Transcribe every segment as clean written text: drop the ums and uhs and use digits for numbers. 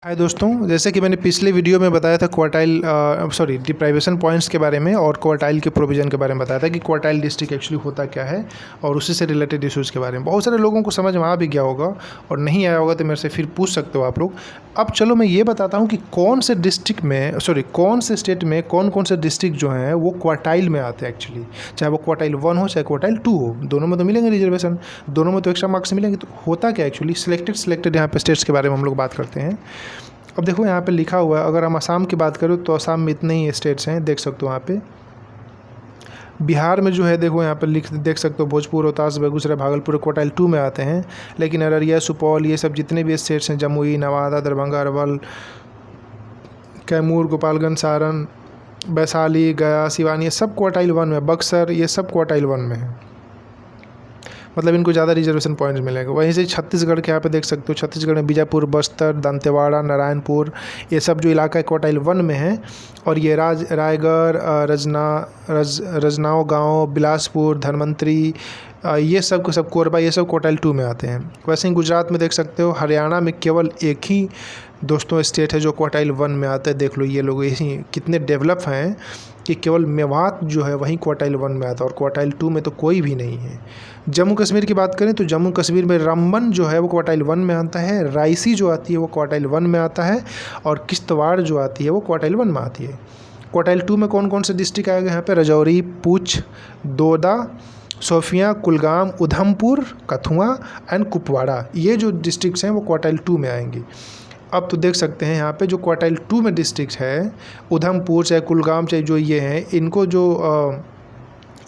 हाय दोस्तों, जैसे कि मैंने पिछले वीडियो में बताया था डिप्राइवेशन पॉइंट्स के बारे में और क्वार्टाइल के प्रोविज़न के बारे में बताया था कि क्वार्टाइल डिस्ट्रिक्ट एक्चुअली होता क्या है और उसी से रिलेटेड इश्यूज़ के बारे में बहुत सारे लोगों को समझ में आ भी गया होगा और नहीं आया होगा तो मेरे से फिर पूछ सकते हो आप लोग। अब चलो मैं ये बताता हूँ कि कौन से स्टेट में कौन कौन से डिस्ट्रिक्ट जो हैं वो क्वार्टाइल में आते हैं एक्चुअली, चाहे वो क्वार्टाइल 1 हो चाहे क्वार्टाइल 2 हो, दोनों में तो मिलेंगे रिजर्वेशन, दोनों में तो एक्स्ट्रा मार्क्स मिलेंगे। तो होता क्या एक्चुअली सिलेक्टेड यहाँ पे स्टेट्स के बारे में हम लोग बात करते हैं। अब देखो यहाँ पे लिखा हुआ है, अगर हम असम की बात करें तो असम में इतने ही स्टेट्स हैं, देख सकते हो यहाँ पे। बिहार में जो है देखो यहाँ पे देख सकते हो भोजपुर, रोहतास, बेगूसराय, भागलपुर क्वार्टाइल 2 में आते हैं। लेकिन अररिया, सुपौल, ये सब जितने भी स्टेट्स हैं, जमुई, नवादा, दरभंगा, अरवल, कैमूर, गोपालगंज, सारण, वैशाली, गया, सिवान, ये सब क्वार्टाइल 1 में, बक्सर, ये सब क्वार्टाइल 1 में है। मतलब इनको ज़्यादा रिजर्वेशन पॉइंट्स मिलेंगे। वहीं से छत्तीसगढ़ के यहाँ पे देख सकते हो, छत्तीसगढ़ में बीजापुर, बस्तर, दंतेवाड़ा, नारायणपुर, ये सब जो इलाका है क्वार्टाइल 1 में है। और ये रायगढ़, रजनाव गाँव, बिलासपुर, धनवंतरी, ये सब के सब, कोरबा, ये सब क्वार्टाइल 2 में आते हैं। वैसे ही गुजरात में देख सकते हो, हरियाणा में केवल एक ही दोस्तों स्टेट है जो क्वार्टाइल 1 में आता है। देख लो ये लोग यही कितने डेवलप हैं कि केवल मेवात जो है वहीं क्वार्टाइल 1 में आता है और क्वार्टाइल 2 में तो कोई भी नहीं है। जम्मू कश्मीर की बात करें तो जम्मू कश्मीर में रामबन जो है वो क्वार्टाइल 1 में आता है, रायसी जो आती है वो क्वार्टाइल 1 में आता है और किश्तवाड़ जो आती है वो क्वार्टाइल 1 में आती है। क्वार्टाइल 2 में कौन कौन से डिस्ट्रिक्ट आएगा यहाँ पे? राजौरी, पुंछ, दोदा, शोपियां, कुलगाम, उधमपुर, कठुआ एंड कुपवाड़ा, ये जो डिस्ट्रिक्ट्स हैं वो क्वार्टाइल 2 में आएंगी। अब तो देख सकते हैं यहाँ पे जो क्वार्टाइल 2 में डिस्ट्रिक्ट है, उधमपुर चाहे कुलगाम चाहे जो ये हैं, इनको जो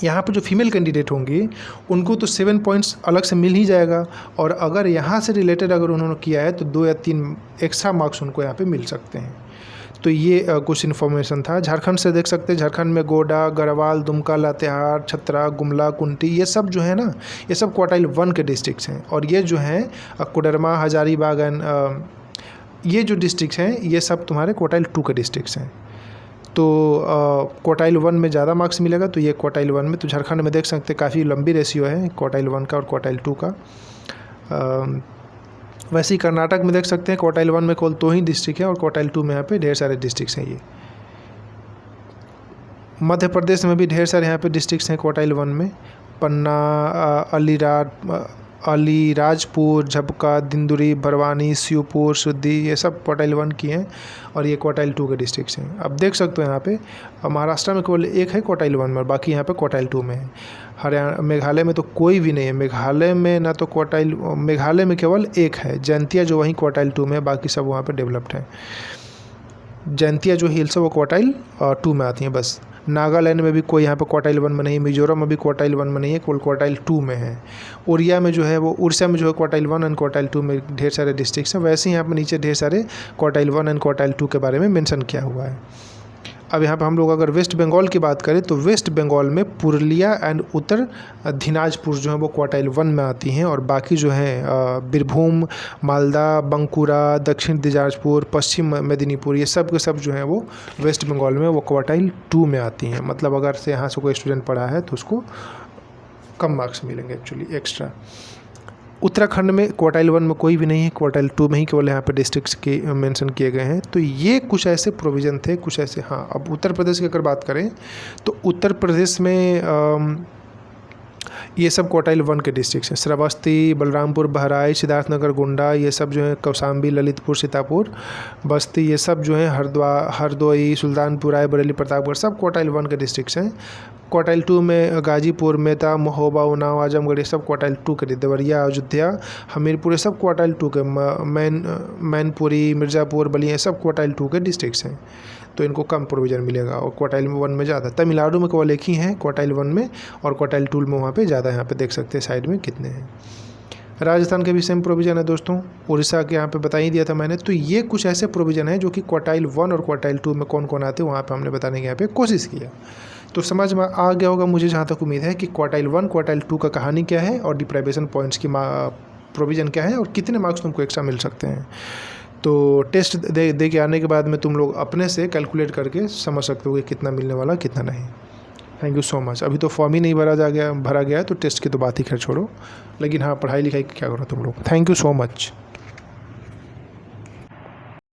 यहाँ पे जो फीमेल कैंडिडेट होंगी उनको तो 7 पॉइंट्स अलग से मिल ही जाएगा। और अगर यहाँ से रिलेटेड अगर उन्होंने किया है तो 2 या 3 एक्स्ट्रा मार्क्स उनको यहाँ पे मिल सकते हैं। तो ये कुछ इन्फॉर्मेशन था। झारखंड से देख सकते हैं, झारखंड में गोड्डा, गढ़वाल, दुमका, लातेहार, छतरा, गुमला, कुंटी, ये सब जो है ना, ये सब क्वार्टाइल 1 के डिस्ट्रिक्ट्स हैं। और ये जो हैं कोडरमा, हजारीबाग एंड ये जो डिस्ट्रिक्ट्स हैं ये सब तुम्हारे क्वार्टाइल 2 के डिस्ट्रिक्ट्स हैं। तो क्वार्टाइल 1 में ज़्यादा मार्क्स मिलेगा, तो ये क्वार्टाइल 1 में। तो झारखंड में देख सकते हैं काफ़ी लंबी रेशियो है क्वार्टाइल 1 का और क्वार्टाइल 2 का। वैसे ही कर्नाटक में देख सकते हैं क्वार्टाइल 1 में केवल 2 ही डिस्ट्रिक्ट है और क्वार्टाइल 2 में यहाँ पे ढेर सारे डिस्ट्रिक्ट्स हैं। ये मध्य प्रदेश में भी ढेर सारे यहाँ पे डिस्ट्रिक्ट्स हैं क्वार्टाइल 1 में। पन्ना, अलीराजपुर, झपका, दिंदुरी, बरवानी, श्योपुर, सुद्दी, ये सब क्वार्टाइल 1 की हैं और ये क्वार्टाइल 2 के डिस्ट्रिक्ट्स हैं। अब देख सकते हो यहाँ पे महाराष्ट्र में केवल एक है क्वार्टाइल 1 में, बाकी यहाँ पे क्वार्टाइल 2 में है। हरियाणा, मेघालय में तो कोई भी नहीं है। मेघालय में केवल एक है, जैंतिया, जो वहीं क्वार्टाइल 2 में है, बाकी सब वहाँ पर डेवलप्ड है। जैंतिया जो हिल्स है वो क्वार्टाइल 2 में आती हैं बस। नागालैंड में भी कोई यहाँ पे क्वार्टाइल 1 में नहीं, मिजोरम में भी क्वार्टाइल 1 में नहीं है, केवल क्वार्टाइल 2 में है। उड़िया में जो है क्वार्टाइल 1 एंड क्वार्टाइल 2 में ढेर सारे डिस्ट्रिक्ट्स हैं। वैसे ही यहाँ पे नीचे ढेर सारे क्वार्टाइल 1 एंड क्वार्टाइल 2 के बारे में मेंशन किया हुआ है। अब यहाँ पे हम लोग अगर वेस्ट बंगाल की बात करें तो वेस्ट बंगाल में पुरुलिया एंड उत्तर दिनाजपुर जो है वो क्वार्टाइल 1 में आती हैं और बाकी जो है बीरभूम, मालदा, बंकुरा, दक्षिण दिनाजपुर, पश्चिम मेदिनीपुर, ये सब के सब जो है वो वेस्ट बंगाल में वो क्वार्टाइल 2 में आती हैं। मतलब अगर से यहाँ से कोई स्टूडेंट पढ़ा है तो उसको कम मार्क्स मिलेंगे एक्चुअली एक्स्ट्रा। उत्तराखंड में क्वार्टाइल 1 में कोई भी नहीं है, क्वार्टाइल 2 में ही केवल यहाँ पे डिस्ट्रिक्ट्स के मेंशन किए गए हैं। तो ये कुछ ऐसे प्रोविज़न थे, कुछ ऐसे। हाँ, अब उत्तर प्रदेश की अगर बात करें तो उत्तर प्रदेश में ये सब क्वार्टाइल 1 के डिस्ट्रिक्ट्स हैं। श्रावस्ती, बलरामपुर, बहराइच, सिद्धार्थनगर, गोंडा, ये सब जो है, कौशाम्बी, ललितपुर, सीतापुर, बस्ती, ये सब जो है, हरदोई, सुल्तानपुर, रायबरेली, प्रतापगढ़, सब क्वार्टाइल 1 के डिस्ट्रिक्ट्स हैं। क्वार्टाइल 2 में गाजीपुर, मेता, महोबा, उन्नाव, आजमगढ़, ये सब क्वार्टाइल 2 के, देवरिया, अयोध्या, हमीरपुर, ये सब क्वार्टाइल 2 के, मैनपुरी, मिर्ज़ापुर, बलिया, ये सब क्वार्टाइल 2 के डिस्ट्रिक्ट्स हैं। तो इनको कम प्रोविज़न मिलेगा और क्वार्टाइल 1 में ज़्यादा। तमिलनाडु में केवल एक ही है क्वार्टाइल 1 में और क्वार्टाइल 2 में वहाँ पे ज़्यादा। यहाँ पे देख सकते हैं साइड में कितने हैं। राजस्थान के भी सेम प्रोविज़न है दोस्तों। उड़ीसा के यहाँ पे बता ही दिया था मैंने। तो ये कुछ ऐसे प्रोविज़न है जो कि क्वार्टाइल 1 और क्वार्टाइल 2 में कौन कौन आते हैं वहाँ पे हमने बताने की यहाँ पे कोशिश किया। तो समझ में आ गया होगा मुझे जहाँ तक उम्मीद है कि क्वार्टाइल 1 क्वार्टाइल 2 का कहानी क्या है और डिप्राइवेशन पॉइंट्स की प्रोविज़न क्या है और कितने मार्क्स तुमको एक्स्ट्रा मिल सकते हैं। तो टेस्ट दे के आने के बाद में तुम लोग अपने से कैलकुलेट करके समझ सकते हो कि कितना मिलने वाला कितना नहीं। Thank you so much. अभी तो फॉर्म ही नहीं भरा गया है तो टेस्ट की तो बात ही खैर छोड़ो, लेकिन हाँ, पढ़ाई लिखाई क्या करो तुम लोग। Thank you so much.